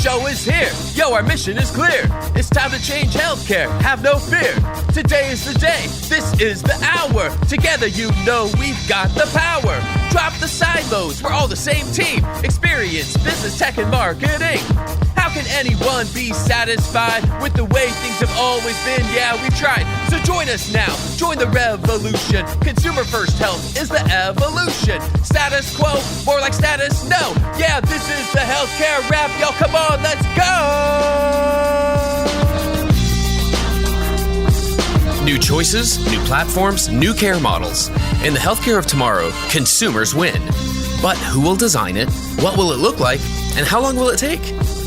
show is here. Yo, our mission is clear. It's time to change healthcare. Have no fear. Today is the day. This is the hour. Together, you know we've got the power. Drop the silos. We're all the same team. Experience, business, tech, and marketing. How can anyone be satisfied with the way things have always been? Yeah, we've tried. So join us now. Join the revolution. Consumer first health is the evolution. Status quo, more like status no. Yeah, this is the healthcare rap. Yo, come on, let's go. New choices, new platforms, new care models. In the healthcare of tomorrow, consumers win. But who will design it? What will it look like? And how long will it take?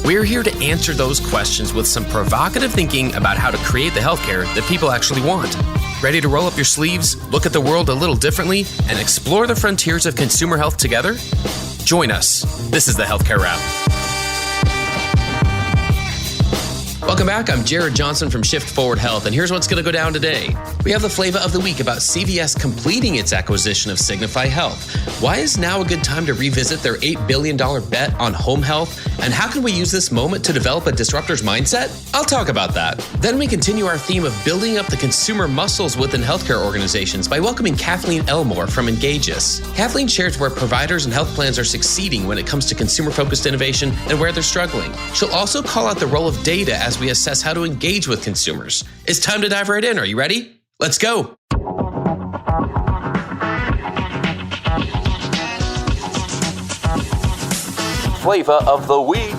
We're here to answer those questions with some provocative thinking about how to create the healthcare that people actually want. Ready to roll up your sleeves, look at the world a little differently, and explore the frontiers of consumer health together? Join us. This is the Healthcare Wrap. Welcome back. I'm Jared Johnson from Shift Forward Health, and here's what's going to go down today. We have the flavor of the week about CVS completing its acquisition of Signify Health. Why is now a good time to revisit their $8 billion bet on home health? And how can we use this moment to develop a disruptor's mindset? I'll talk about that. Then we continue our theme of building up the consumer muscles within healthcare organizations by welcoming Kathleen Elmore from Engageus. Kathleen shares where providers and health plans are succeeding when it comes to consumer-focused innovation and where they're struggling. She'll also call out the role of data as we assess how to engage with consumers. It's time to dive right in. Are you ready? Let's go. Flavor of the week.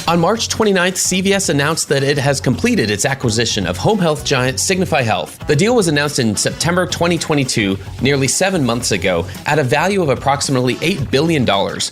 On March 29th, CVS announced that it has completed its acquisition of home health giant Signify Health. The deal was announced in September 2022, nearly 7 months ago, at a value of approximately $8 billion,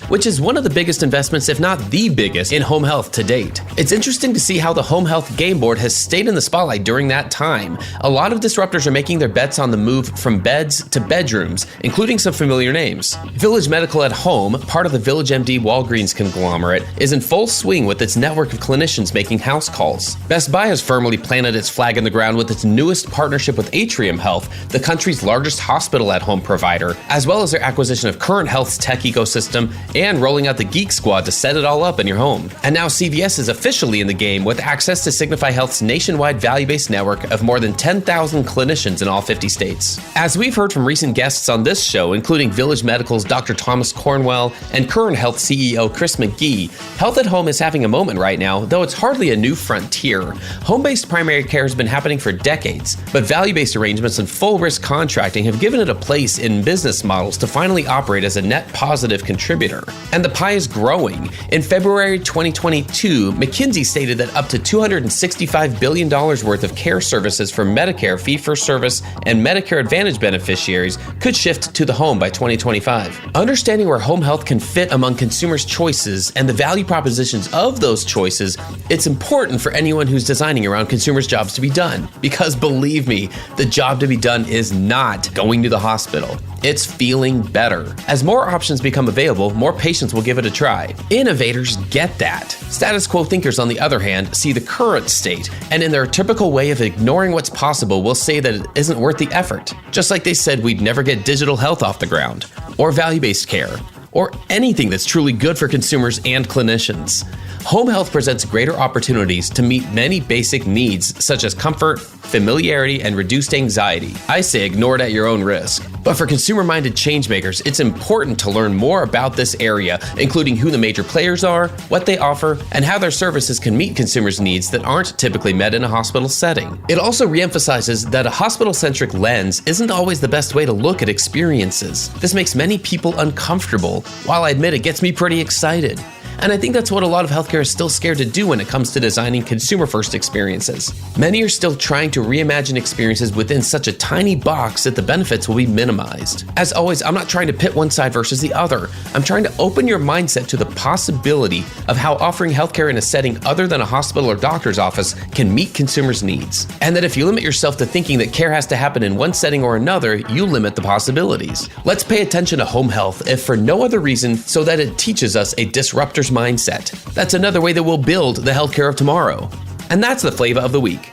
which is one of the biggest investments, if not the biggest, in home health to date. It's interesting to see how the home health game board has stayed in the spotlight during that time. A lot of disruptors are making their bets on the move from beds to bedrooms, including some familiar names. Village Medical at Home, part of the VillageMD Walgreens conglomerate, is in full swing with its network of clinicians making house calls. Best Buy has firmly planted its flag in the ground with its newest partnership with Atrium Health, the country's largest hospital at home provider, as well as their acquisition of Current Health's tech ecosystem and rolling out the Geek Squad to set it all up in your home. And now CVS is officially in the game with access to Signify Health's nationwide value-based network of more than 10,000 clinicians in all 50 states. As we've heard from recent guests on this show, including Village Medical's Dr. Thomas Cornwell and Current Health CEO Chris McGee, health at home is having a moment right now, though it's hardly a new frontier. Home-based primary care has been happening for decades, but value-based arrangements and full-risk contracting have given it a place in business models to finally operate as a net positive contributor. And the pie is growing. In February 2022, McKinsey stated that up to $265 billion worth of care services for Medicare fee-for-service and Medicare Advantage beneficiaries could shift to the home by 2025. Understanding where home health can fit among consumers' choices and the value propositions of those choices, it's important for anyone who's designing around consumers' jobs to be done. Because believe me, the job to be done is not going to the hospital. It's feeling better. As more options become available, more patients will give it a try. Innovators get that. Status quo thinkers, on the other hand, see the current state, and in their typical way of ignoring what's possible, will say that it isn't worth the effort. Just like they said we'd never get digital health off the ground, or value-based care, or anything that's truly good for consumers and clinicians. Home health presents greater opportunities to meet many basic needs such as comfort, familiarity, and reduced anxiety. I say ignore it at your own risk. But for consumer-minded changemakers, it's important to learn more about this area, including who the major players are, what they offer, and how their services can meet consumers' needs that aren't typically met in a hospital setting. It also reemphasizes that a hospital-centric lens isn't always the best way to look at experiences. This makes many people uncomfortable, while I admit it gets me pretty excited. And I think that's what a lot of healthcare is still scared to do when it comes to designing consumer-first experiences. Many are still trying to reimagine experiences within such a tiny box that the benefits will be minimized. As always, I'm not trying to pit one side versus the other. I'm trying to open your mindset to the possibility of how offering healthcare in a setting other than a hospital or doctor's office can meet consumers' needs. And that if you limit yourself to thinking that care has to happen in one setting or another, you limit the possibilities. Let's pay attention to home health, if for no other reason, so that it teaches us a disruptor's mindset. That's another way that we'll build the healthcare of tomorrow. And that's the flavor of the week.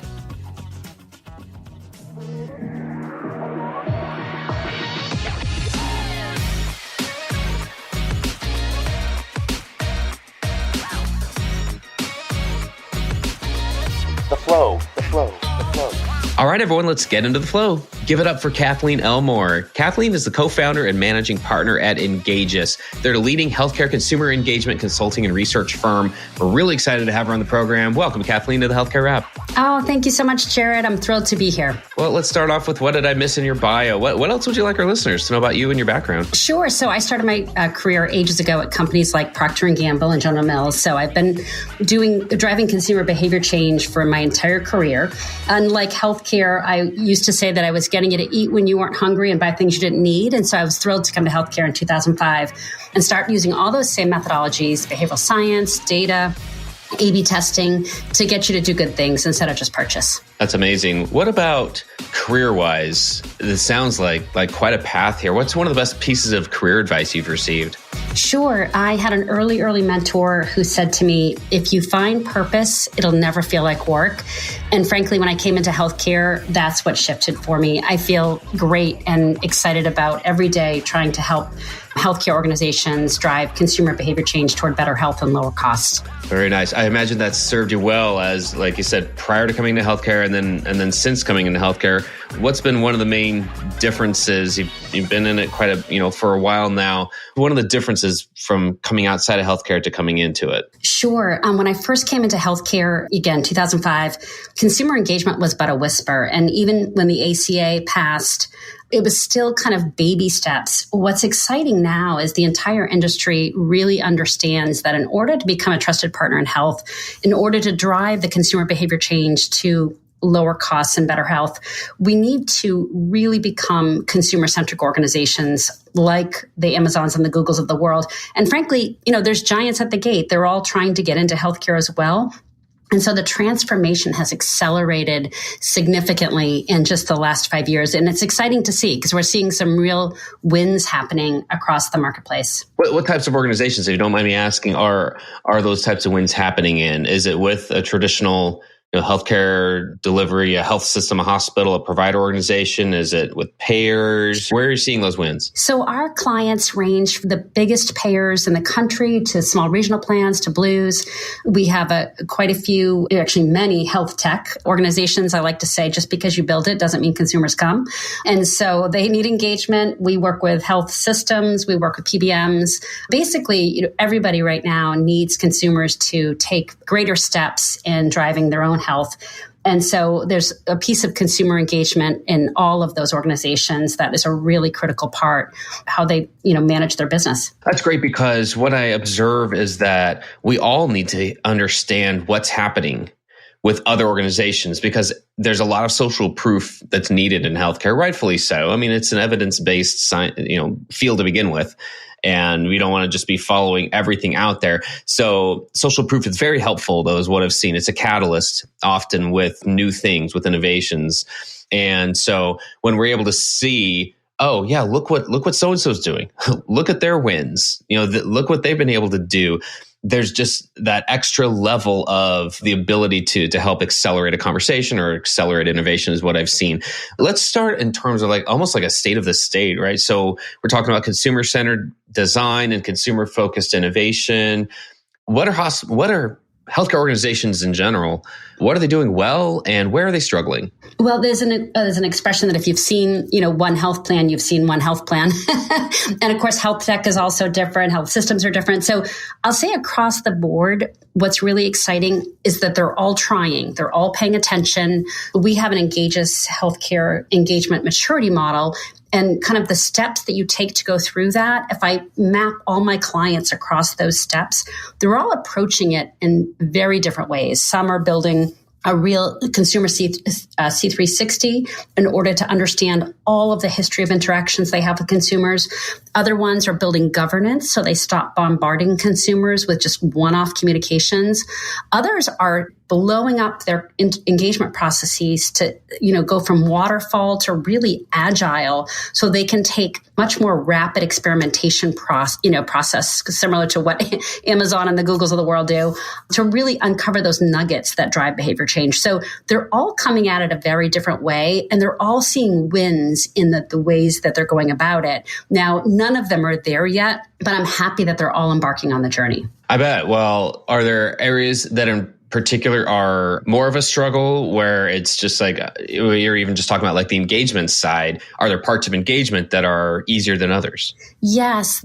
flow. All right, everyone, let's get into the flow. Give it up for Kathleen Elmore. Kathleen is the co-founder and managing partner at Engageous. They're a leading healthcare consumer engagement consulting and research firm. We're really excited to have her on the program. Welcome, Kathleen, to the Healthcare Wrap. Oh, thank you so much, Jared. I'm thrilled to be here. Well, let's start off with what did I miss in your bio? What else would you like our listeners to know about you and your background? Sure. So I started my career ages ago at companies like Procter & Gamble and General Mills. So I've been driving consumer behavior change for my entire career. Unlike healthcare, I used to say that I was getting you to eat when you weren't hungry and buy things you didn't need. And so I was thrilled to come to healthcare in 2005 and start using all those same methodologies, behavioral science, data, A/B testing to get you to do good things instead of just purchase. That's amazing. What about career-wise? This sounds like quite a path here. What's one of the best pieces of career advice you've received? Sure. I had an early mentor who said to me, if you find purpose, it'll never feel like work. And frankly, when I came into healthcare, that's what shifted for me. I feel great and excited about every day trying to help healthcare organizations drive consumer behavior change toward better health and lower costs. Very nice. I imagine that's served you well as, like you said, prior to coming to healthcare and then since coming into healthcare. What's been one of the main differences? You've been in it for a while now. One of the differences from coming outside of healthcare to coming into it? Sure. When I first came into healthcare, again, 2005, consumer engagement was but a whisper. And even when the ACA passed, it was still kind of baby steps. What's exciting now is the entire industry really understands that in order to become a trusted partner in health, in order to drive the consumer behavior change to lower costs and better health, we need to really become consumer-centric organizations like the Amazons and the Googles of the world. And frankly, there's giants at the gate. They're all trying to get into healthcare as well. And so the transformation has accelerated significantly in just the last 5 years. And it's exciting to see because we're seeing some real wins happening across the marketplace. What types of organizations, if you don't mind me asking, are those types of wins happening in? Is it with a traditional healthcare delivery, a health system, a hospital, a provider organization? Is it with payers? Where are you seeing those wins? So our clients range from the biggest payers in the country to small regional plans to Blues. We have quite a few, actually many health tech organizations. I like to say just because you build it doesn't mean consumers come. And so they need engagement. We work with health systems. We work with PBMs. Basically, everybody right now needs consumers to take greater steps in driving their own health. And so there's a piece of consumer engagement in all of those organizations that is a really critical part, how they, manage their business. That's great because what I observe is that we all need to understand what's happening with other organizations because there's a lot of social proof that's needed in healthcare, rightfully so. I mean, it's an evidence-based field to begin with. And we don't want to just be following everything out there. So social proof is very helpful, though, is what I've seen. It's a catalyst often with new things, with innovations. And so when we're able to see, oh, yeah, look what so-and-so's doing. Look at their wins. Look what they've been able to do. There's just that extra level of the ability to help accelerate a conversation or accelerate innovation is what I've seen. Let's start in terms of almost like a state of the state, right? So we're talking about consumer-centered design and consumer-focused innovation. What are healthcare organizations in general? What are they doing well and where are they struggling? Well, there's an expression that if you've seen, one health plan, you've seen one health plan. And of course, health tech is also different. Health systems are different. So I'll say across the board, what's really exciting is that they're all trying. They're all paying attention. We have an Engageous healthcare engagement maturity model. And kind of the steps that you take to go through that, if I map all my clients across those steps, they're all approaching it in very different ways. Some are building a real consumer C360 in order to understand all of the history of interactions they have with consumers. Other ones are building governance, so they stop bombarding consumers with just one-off communications. Others are blowing up their engagement processes to, go from waterfall to really agile, so they can take much more rapid experimentation process, similar to what Amazon and the Googles of the world do, to really uncover those nuggets that drive behavior change. So they're all coming at it a very different way, and they're all seeing wins in the ways that they're going about it. Now, none of them are there yet, but I'm happy that they're all embarking on the journey. I bet. Well, are there areas that particular are more of a struggle, where it's just like, you're even just talking about like the engagement side? Are there parts of engagement that are easier than others? Yes.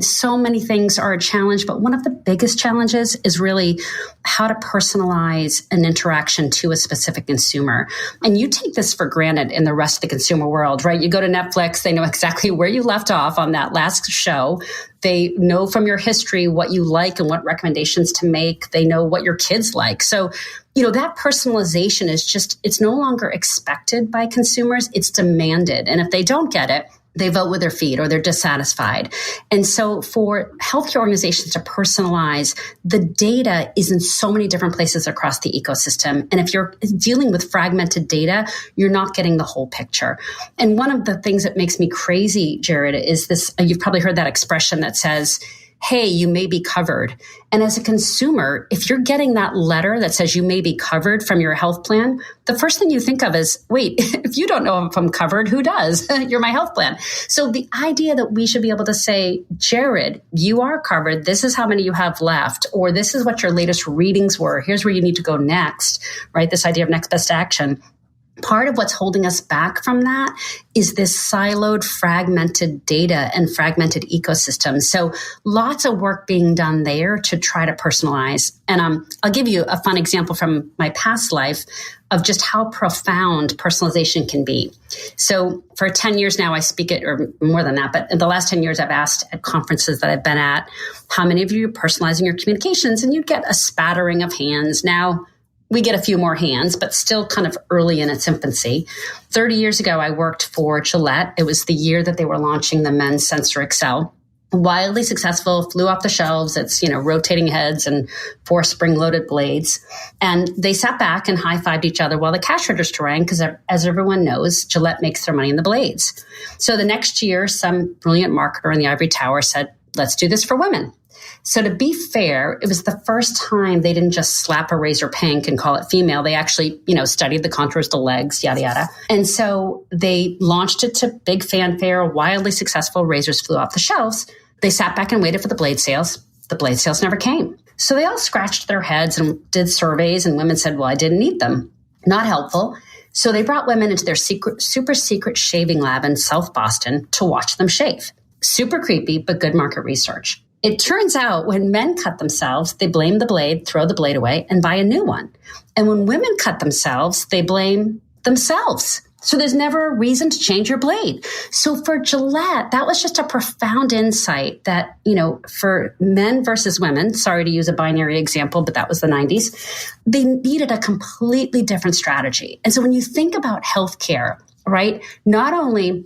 So many things are a challenge, but one of the biggest challenges is really how to personalize an interaction to a specific consumer. And you take this for granted in the rest of the consumer world, right? You go to Netflix, they know exactly where you left off on that last show. They know from your history what you like and what recommendations to make. They know what your kids like. So, that personalization is it's no longer expected by consumers. It's demanded. And if they don't get it, they vote with their feet or they're dissatisfied. And so for healthcare organizations to personalize, the data is in so many different places across the ecosystem. And if you're dealing with fragmented data, you're not getting the whole picture. And one of the things that makes me crazy, Jared, is this, you've probably heard that expression that says, hey, you may be covered. And as a consumer, if you're getting that letter that says you may be covered from your health plan, the first thing you think of is, wait, if you don't know if I'm covered, who does? You're my health plan. So the idea that we should be able to say, Jared, you are covered. This is how many you have left, or this is what your latest readings were. Here's where you need to go next, right? This idea of next best action. Part of what's holding us back from that is this siloed, fragmented data and fragmented ecosystem. So lots of work being done there to try to personalize. And I'll give you a fun example from my past life of just how profound personalization can be. So for 10 years now, I speak it, or more than that, but in the last 10 years, I've asked at conferences that I've been at, how many of you are personalizing your communications? And you'd get a spattering of hands. Now, we get a few more hands, but still kind of early in its infancy. 30 years ago, I worked for Gillette. It was the year that they were launching the men's Sensor XL. Wildly successful, flew off the shelves. It's, rotating heads and 4 spring-loaded blades. And they sat back and high-fived each other while the cash register rang, because as everyone knows, Gillette makes their money in the blades. So the next year, some brilliant marketer in the ivory tower said, let's do this for women. So to be fair, it was the first time they didn't just slap a razor pink and call it female. They actually, studied the contours of the legs, yada, yada. And so they launched it to big fanfare, wildly successful. Razors flew off the shelves. They sat back and waited for the blade sales. The blade sales never came. So they all scratched their heads and did surveys, and women said, well, I didn't need them. Not helpful. So they brought women into their super secret shaving lab in South Boston to watch them shave. Super creepy, but good market research. It turns out when men cut themselves, they blame the blade, throw the blade away, and buy a new one. And when women cut themselves, they blame themselves. So there's never a reason to change your blade. So for Gillette, that was just a profound insight that, for men versus women, sorry to use a binary example, but that was the 90s, they needed a completely different strategy. And so when you think about healthcare, right, not only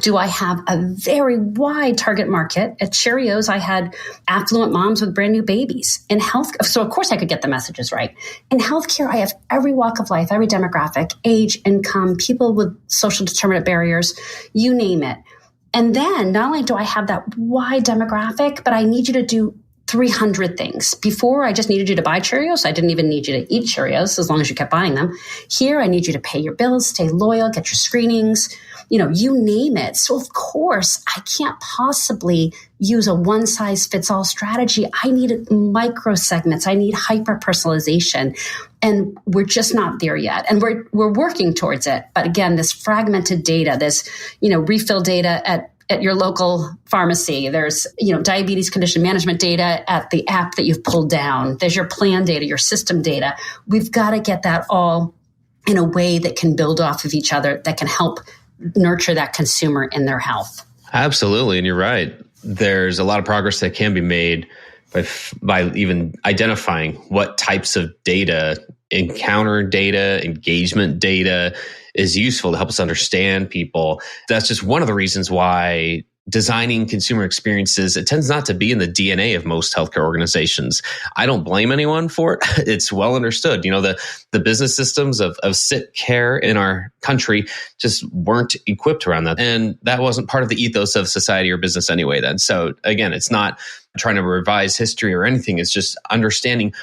do I have a very wide target market? At Cheerios, I had affluent moms with brand new babies. In health, so of course I could get the messages right. In healthcare, I have every walk of life, every demographic, age, income, people with social determinant barriers, you name it. And then not only do I have that wide demographic, but I need you to do 300 things. Before, I just needed you to buy Cheerios. I didn't even need you to eat Cheerios as long as you kept buying them. Here, I need you to pay your bills, stay loyal, get your screenings, you name it. So of course, I can't possibly use a one-size-fits-all strategy. I need micro segments. I need hyper-personalization. And we're just not there yet. And we're working towards it. But again, this fragmented data, this, refill data at your local pharmacy. There's, diabetes condition management data at the app that you've pulled down. There's your plan data, your system data. We've got to get that all in a way that can build off of each other, that can help nurture that consumer in their health. Absolutely. And you're right. There's a lot of progress that can be made by even identifying what types of data, encounter data, engagement data is useful to help us understand people. That's just one of the reasons why designing consumer experiences, it tends not to be in the DNA of most healthcare organizations. I don't blame anyone for it. It's well understood. The business systems of sick care in our country just weren't equipped around that. And that wasn't part of the ethos of society or business anyway then. So again, it's not trying to revise history or anything. It's just understanding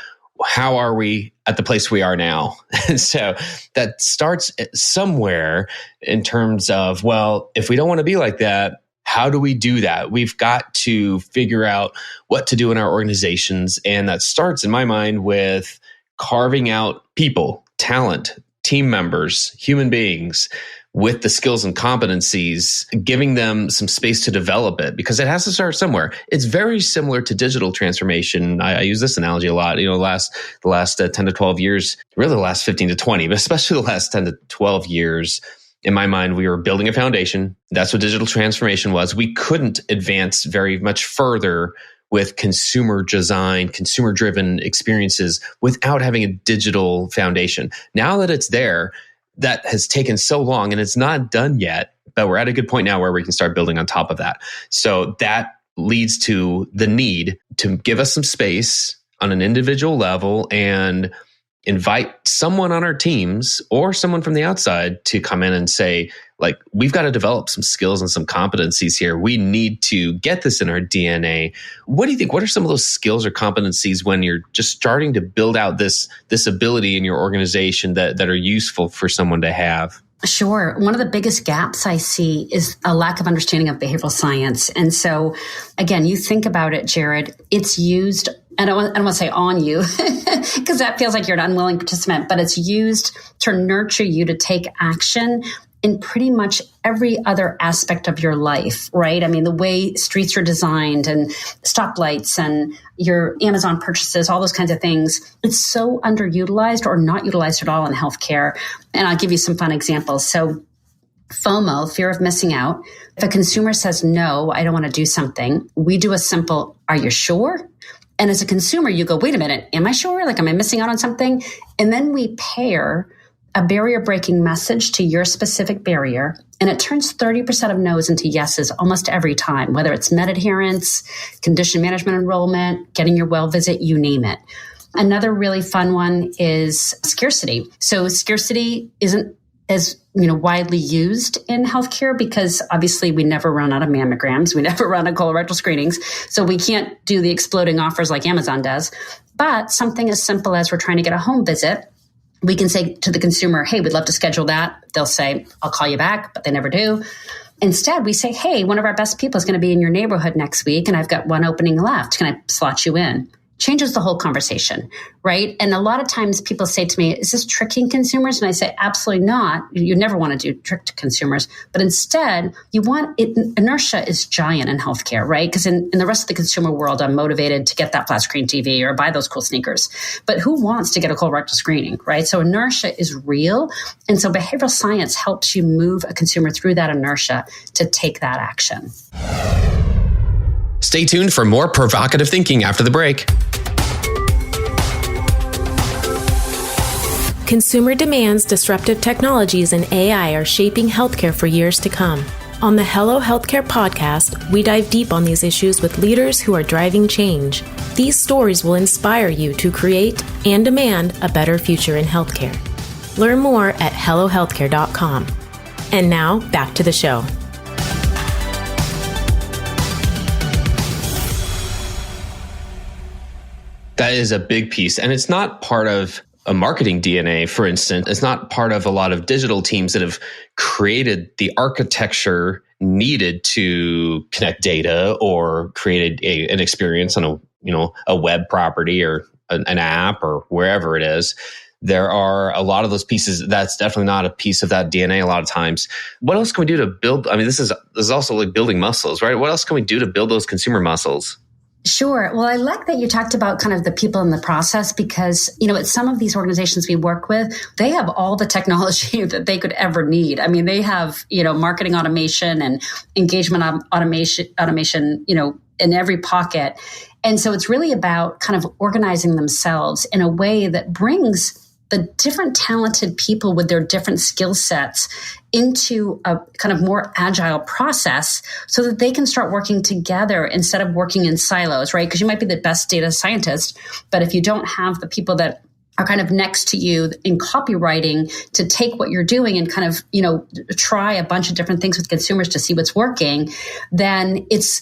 how are we at the place we are now? And so that starts somewhere in terms of, well, if we don't want to be like that, how do we do that? We've got to figure out what to do in our organizations. And that starts, in my mind, with carving out people, talent, team members, human beings with the skills and competencies, giving them some space to develop it, because it has to start somewhere. It's very similar to digital transformation. I use this analogy a lot. The last 10 to 12 years, really the last 15 to 20, but especially the last 10 to 12 years, in my mind, we were building a foundation. That's what digital transformation was. We couldn't advance very much further with consumer design, consumer-driven experiences without having a digital foundation. Now that it's there, that has taken so long and it's not done yet, but we're at a good point now where we can start building on top of that. So that leads to the need to give us some space on an individual level and invite someone on our teams or someone from the outside to come in and say, like, we've got to develop some skills and some competencies here. We need to get this in our DNA. What do you think? What are some of those skills or competencies when you're just starting to build out this ability in your organization that are useful for someone to have? Sure. One of the biggest gaps I see is a lack of understanding of behavioral science. And so, again, you think about it, Jared, it's used, and I don't want to say on you, because that feels like you're an unwilling participant, but it's used to nurture you to take action in pretty much every other aspect of your life, right? I mean, the way streets are designed and stoplights and your Amazon purchases, all those kinds of things, it's so underutilized or not utilized at all in healthcare. And I'll give you some fun examples. So FOMO, fear of missing out. If a consumer says, no, I don't want to do something, we do a simple, are you sure? And as a consumer, you go, wait a minute, am I sure? Like, am I missing out on something? And then we pair a barrier breaking message to your specific barrier. And it turns 30% of no's into yeses almost every time, whether it's med adherence, condition management enrollment, getting your well visit, you name it. Another really fun one is scarcity. So scarcity isn't as widely used in healthcare because obviously we never run out of mammograms. We never run out of colorectal screenings. So we can't do the exploding offers like Amazon does. But something as simple as we're trying to get a home visit, we can say to the consumer, hey, we'd love to schedule that. They'll say, I'll call you back, but they never do. Instead, we say, hey, one of our best people is going to be in your neighborhood next week, and I've got one opening left. Can I slot you in? Changes the whole conversation, right? And a lot of times people say to me, is this tricking consumers? And I say, absolutely not. You never want to do trick to consumers. But instead, you want it. Inertia is giant in healthcare, right? Because in the rest of the consumer world, I'm motivated to get that flat screen TV or buy those cool sneakers. But who wants to get a colorectal screening, right? So inertia is real. And so behavioral science helps you move a consumer through that inertia to take that action. Stay tuned for more provocative thinking after the break. Consumer demands, disruptive technologies, and AI are shaping healthcare for years to come. On the Hello Healthcare podcast, we dive deep on these issues with leaders who are driving change. These stories will inspire you to create and demand a better future in healthcare. Learn more at hellohealthcare.com. And now, back to the show. That is a big piece. And it's not part of a marketing DNA, for instance. It's not part of a lot of digital teams that have created the architecture needed to connect data or created an experience on a web property or an app or wherever it is. There are a lot of those pieces. That's definitely not a piece of that DNA a lot of times. What else can we do to build? I mean, this is also like building muscles, right? What else can we do to build those consumer muscles? Sure. Well, I like that you talked about kind of the people in the process because, at some of these organizations we work with, they have all the technology that they could ever need. I mean, they have, marketing automation and engagement automation, in every pocket. And so it's really about kind of organizing themselves in a way that brings the different talented people with their different skill sets into a kind of more agile process so that they can start working together instead of working in silos, right? Because you might be the best data scientist, but if you don't have the people that are kind of next to you in copywriting to take what you're doing and kind of, try a bunch of different things with consumers to see what's working, then it's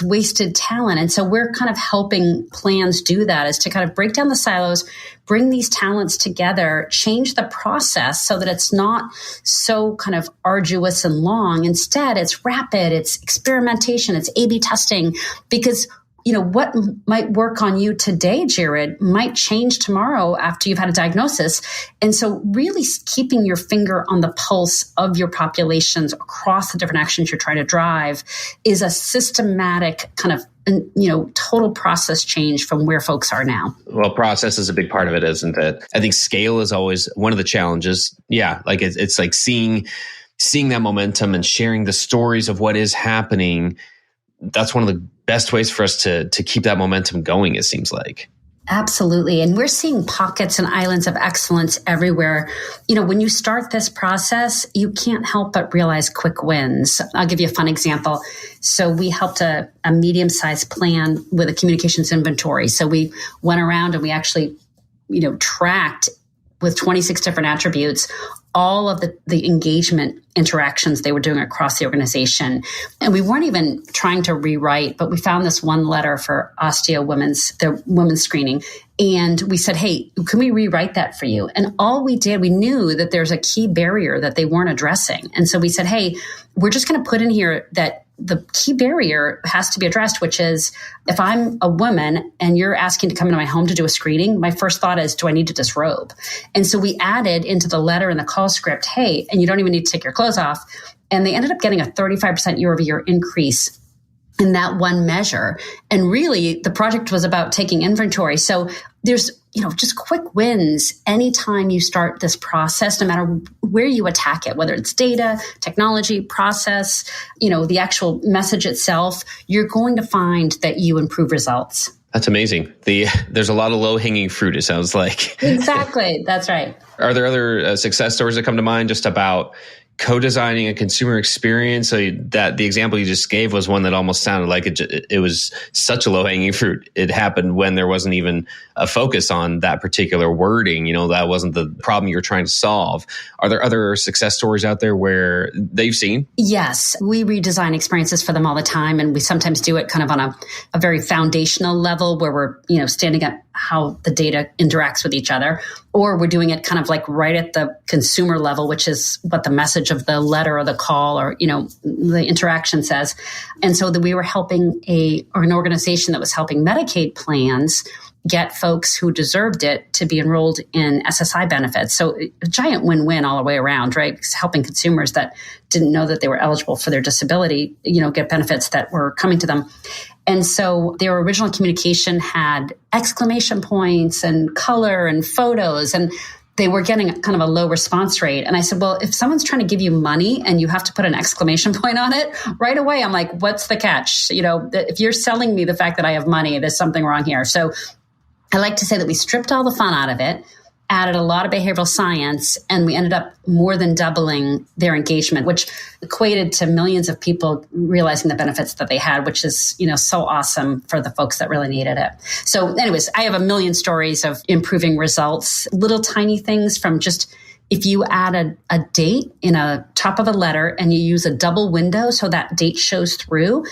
wasted talent. And so we're kind of helping plans do that, is to kind of break down the silos, bring these talents together, change the process so that it's not so kind of arduous and long. Instead, it's rapid, it's experimentation, it's A/B testing, because what might work on you today, Jared, might change tomorrow after you've had a diagnosis. And so really keeping your finger on the pulse of your populations across the different actions you're trying to drive is a systematic kind of total process change from where folks are now. Well, process is a big part of it, isn't it? I think scale is always one of the challenges. Yeah, like it's like seeing that momentum and sharing the stories of what is happening. That's one of the best ways for us to keep that momentum going, it seems like. Absolutely. And we're seeing pockets and islands of excellence everywhere. When you start this process, you can't help but realize quick wins. I'll give you a fun example. So we helped a medium-sized plan with a communications inventory. So we went around and we actually, tracked with 26 different attributes all of the engagement interactions they were doing across the organization. And we weren't even trying to rewrite, but we found this one letter for Osteo the women's screening. And we said, hey, can we rewrite that for you? And all we did, we knew that there's a key barrier that they weren't addressing. And so we said, hey, we're just going to put in here that the key barrier has to be addressed, which is if I'm a woman and you're asking to come into my home to do a screening, my first thought is, do I need to disrobe? And so we added into the letter and the call script, hey, and you don't even need to take your clothes off. And they ended up getting a 35% year-over-year increase in that one measure. And really, the project was about taking inventory. So there's, just quick wins anytime you start this process, no matter where you attack it, whether it's data, technology, process, the actual message itself, you're going to find that you improve results. That's amazing. There's a lot of low-hanging fruit, it sounds like. Exactly. That's right. Are there other success stories that come to mind just about co-designing a consumer experience? So that the example you just gave was one that almost sounded like it was such a low-hanging fruit. It happened when there wasn't even a focus on that particular wording. That wasn't the problem you're trying to solve. Are there other success stories out there where they've seen? Yes, we redesign experiences for them all the time, and we sometimes do it kind of on a very foundational level where we're standing up how the data interacts with each other, or we're doing it kind of like right at the consumer level, which is what the message of the letter or the call or the interaction says. And so that we were helping an organization that was helping Medicaid plans get folks who deserved it to be enrolled in SSI benefits. So a giant win-win all the way around, right? Because helping consumers that didn't know that they were eligible for their disability, get benefits that were coming to them. And so their original communication had exclamation points and color and photos, and they were getting kind of a low response rate. And I said, well, if someone's trying to give you money and you have to put an exclamation point on it, right away, I'm like, what's the catch? If you're selling me the fact that I have money, there's something wrong here. So I like to say that we stripped all the fun out of it, added a lot of behavioral science, and we ended up more than doubling their engagement, which equated to millions of people realizing the benefits that they had, which is, so awesome for the folks that really needed it. So anyways, I have a million stories of improving results, little tiny things from just if you add a date in a top of a letter and you use a double window so that date shows through.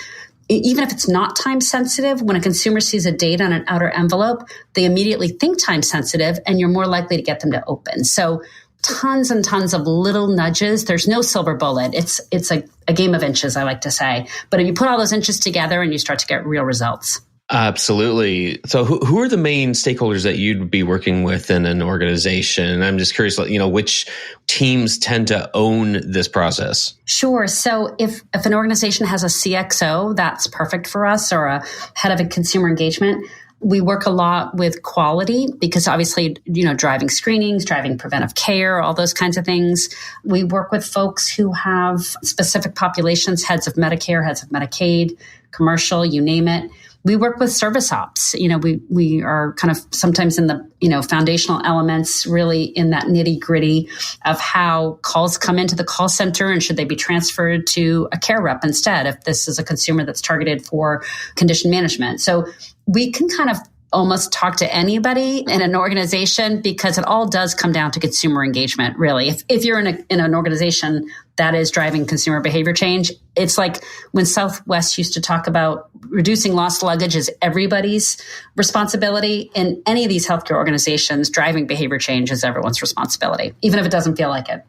Even if it's not time sensitive, when a consumer sees a date on an outer envelope, they immediately think time sensitive and you're more likely to get them to open. So tons and tons of little nudges. There's no silver bullet. It's a game of inches, I like to say. But if you put all those inches together and you start to get real results. Absolutely. So who are the main stakeholders that you'd be working with in an organization? I'm just curious, which teams tend to own this process? Sure. So if an organization has a CXO, that's perfect for us, or a head of a consumer engagement. We work a lot with quality because obviously, driving screenings, driving preventive care, all those kinds of things. We work with folks who have specific populations, heads of Medicare, heads of Medicaid, commercial, you name it. We work with service ops. We are kind of sometimes in the, foundational elements, really in that nitty gritty of how calls come into the call center and should they be transferred to a care rep instead if this is a consumer that's targeted for condition management. So we can kind of almost talk to anybody in an organization because it all does come down to consumer engagement, really. If you're in an organization that is driving consumer behavior change, it's like when Southwest used to talk about reducing lost luggage is everybody's responsibility. In any of these healthcare organizations, driving behavior change is everyone's responsibility, even if it doesn't feel like it.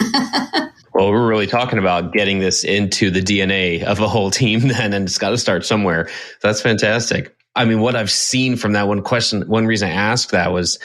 Well, we're really talking about getting this into the DNA of a whole team then, and it's got to start somewhere. That's fantastic. I mean, what I've seen from that one reason I asked that was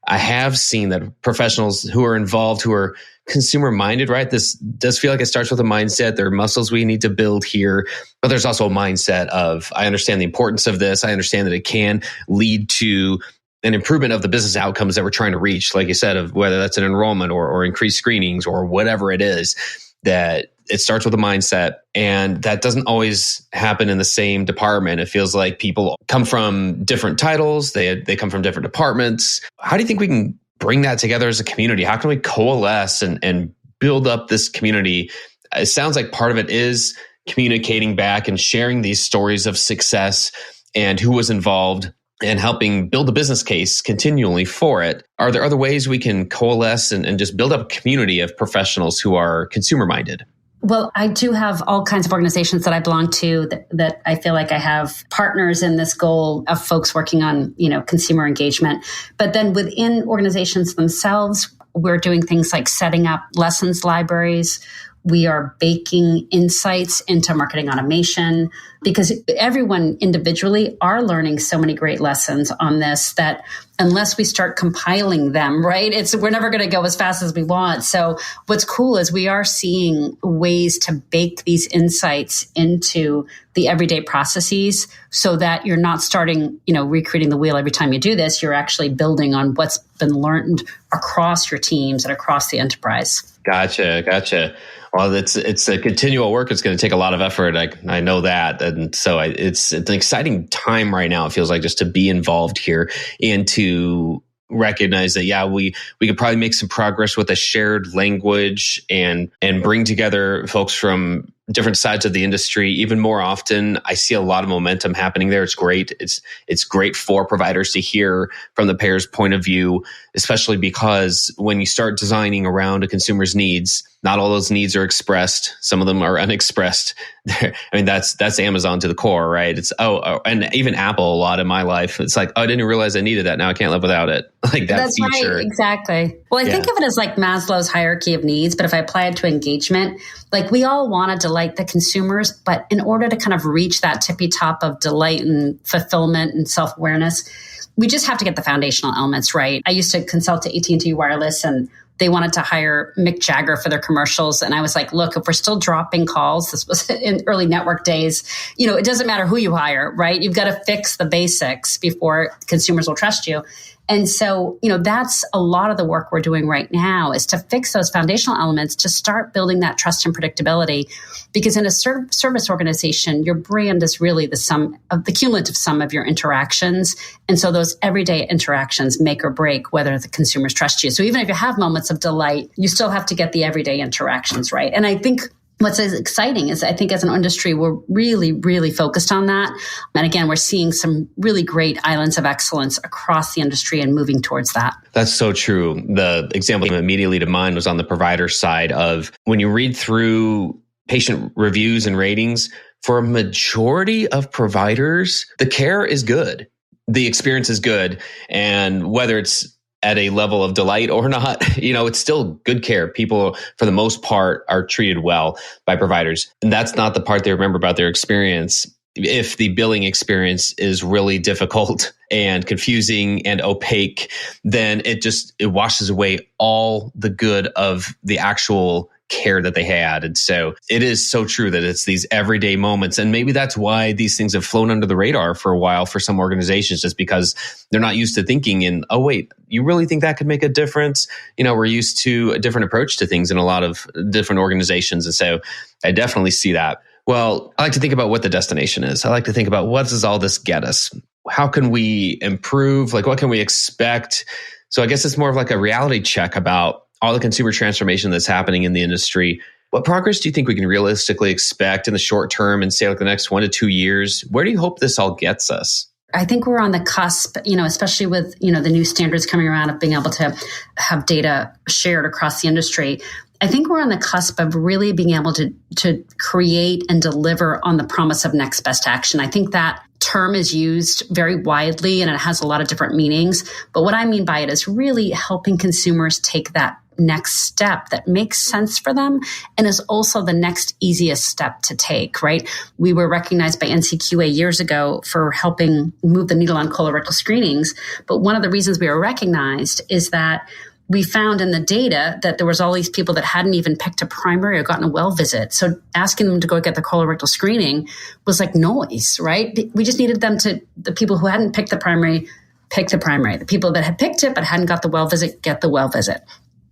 I have seen that professionals who are involved, who are consumer minded, right? This does feel like it starts with a mindset. There are muscles we need to build here, but there's also a mindset of, I understand the importance of this. I understand that it can lead to an improvement of the business outcomes that we're trying to reach. Like you said, of whether that's an enrollment or increased screenings or whatever it is, that it starts with a mindset, and that doesn't always happen in the same department. It feels like people come from different titles. They come from different departments. How do you think we can bring that together as a community? How can we coalesce and build up this community? It sounds like part of it is communicating back and sharing these stories of success and who was involved and helping build a business case continually for it. Are there other ways we can coalesce and just build up a community of professionals who are consumer minded? Well, I do have all kinds of organizations that I belong to that I feel like I have partners in this goal of folks working on, consumer engagement. But then within organizations themselves, we're doing things like setting up lessons libraries. We are baking insights into marketing automation because everyone individually are learning so many great lessons on this that unless we start compiling them, right, we're never going to go as fast as we want. So what's cool is we are seeing ways to bake these insights into the everyday processes so that you're not starting, recreating the wheel every time you do this. You're actually building on what's been learned across your teams and across the enterprise. Gotcha. Well, it's a continual work. It's going to take a lot of effort. I know that. And so it's an exciting time right now. It feels like just to be involved here and to recognize that, we could probably make some progress with a shared language and bring together folks from different sides of the industry. Even more often, I see a lot of momentum happening there. It's great. It's great for providers to hear from the payer's point of view, especially because when you start designing around a consumer's needs, not all those needs are expressed. Some of them are unexpressed. I mean, that's Amazon to the core, right? It's and even Apple a lot in my life. It's like, I didn't realize I needed that. Now I can't live without it. Like that's feature. Right, exactly. Well, I think of it as like Maslow's hierarchy of needs, but if I apply it to engagement, like we all want to delight the consumers, but in order to kind of reach that tippy top of delight and fulfillment and self-awareness, we just have to get the foundational elements right. I used to consult to AT&T Wireless, and they wanted to hire Mick Jagger for their commercials. And I was like, look, if we're still dropping calls, this was in early network days, it doesn't matter who you hire, right? You've got to fix the basics before consumers will trust you. And so, that's a lot of the work we're doing right now is to fix those foundational elements to start building that trust and predictability. Because in a service organization, your brand is really the cumulative sum of your interactions. And so those everyday interactions make or break whether the consumers trust you. So even if you have moments of delight, you still have to get the everyday interactions right. And I think what's exciting is I think as an industry, we're really, really focused on that. And again, we're seeing some really great islands of excellence across the industry and moving towards that. That's so true. The example immediately to mind was on the provider side of when you read through patient reviews and ratings, for a majority of providers, the care is good. The experience is good. And whether it's at a level of delight or not, it's still good care. People, for the most part, are treated well by providers. And that's not the part they remember about their experience. If the billing experience is really difficult and confusing and opaque, then it washes away all the good of the actual care that they had. And so it is so true that it's these everyday moments. And maybe that's why these things have flown under the radar for a while for some organizations, just because they're not used to thinking in, oh, wait, you really think that could make a difference? We're used to a different approach to things in a lot of different organizations. And so I definitely see that. Well, I like to think about what the destination is. I like to think about, what does all this get us? How can we improve? Like, what can we expect? So I guess it's more of like a reality check about all the consumer transformation that's happening in the industry. What progress do you think we can realistically expect in the short term and say like the next 1 to 2 years? Where do you hope this all gets us? I think we're on the cusp, especially with, the new standards coming around of being able to have data shared across the industry. I think we're on the cusp of really being able to create and deliver on the promise of next best action. I think that term is used very widely and it has a lot of different meanings. But what I mean by it is really helping consumers take that next step that makes sense for them and is also the next easiest step to take, right? We were recognized by NCQA years ago for helping move the needle on colorectal screenings. But one of the reasons we were recognized is that we found in the data that there was all these people that hadn't even picked a primary or gotten a well visit. So asking them to go get their colorectal screening was like noise, right? We just needed them to, the people who hadn't picked the primary, pick the primary. The people that had picked it but hadn't got the well visit, get the well visit.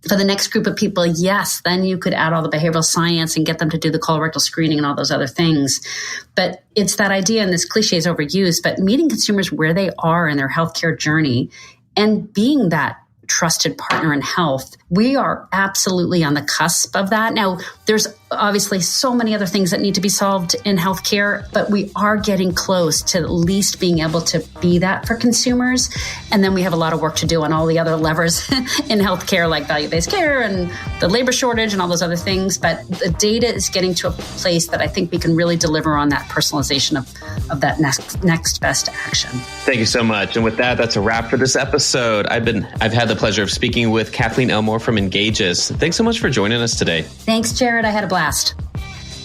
For the next group of people, yes, then you could add all the behavioral science and get them to do the colorectal screening and all those other things. But it's that idea, and this cliche is overused, but meeting consumers where they are in their healthcare journey and being that trusted partner in health. We are absolutely on the cusp of that. Now, there's obviously so many other things that need to be solved in healthcare, but we are getting close to at least being able to be that for consumers. And then we have a lot of work to do on all the other levers in healthcare, like value-based care and the labor shortage and all those other things. But the data is getting to a place that I think we can really deliver on that personalization of that next best action. Thank you so much. And with that, that's a wrap for this episode. I've had the pleasure of speaking with Kathleen Elmore from Engages. Thanks so much for joining us today. Thanks, Jared. I had a blast.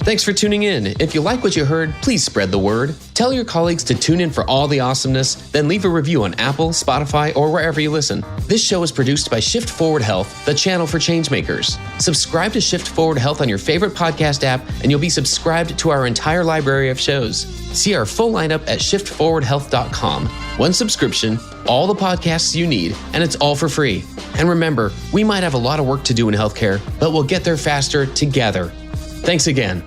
Thanks for tuning in. If you like what you heard, please spread the word. Tell your colleagues to tune in for all the awesomeness, then leave a review on Apple, Spotify, or wherever you listen. This show is produced by Shift Forward Health, the channel for changemakers. Subscribe to Shift Forward Health on your favorite podcast app, and you'll be subscribed to our entire library of shows. See our full lineup at shiftforwardhealth.com. One subscription, all the podcasts you need, and it's all for free. And remember, we might have a lot of work to do in healthcare, but we'll get there faster together. Thanks again.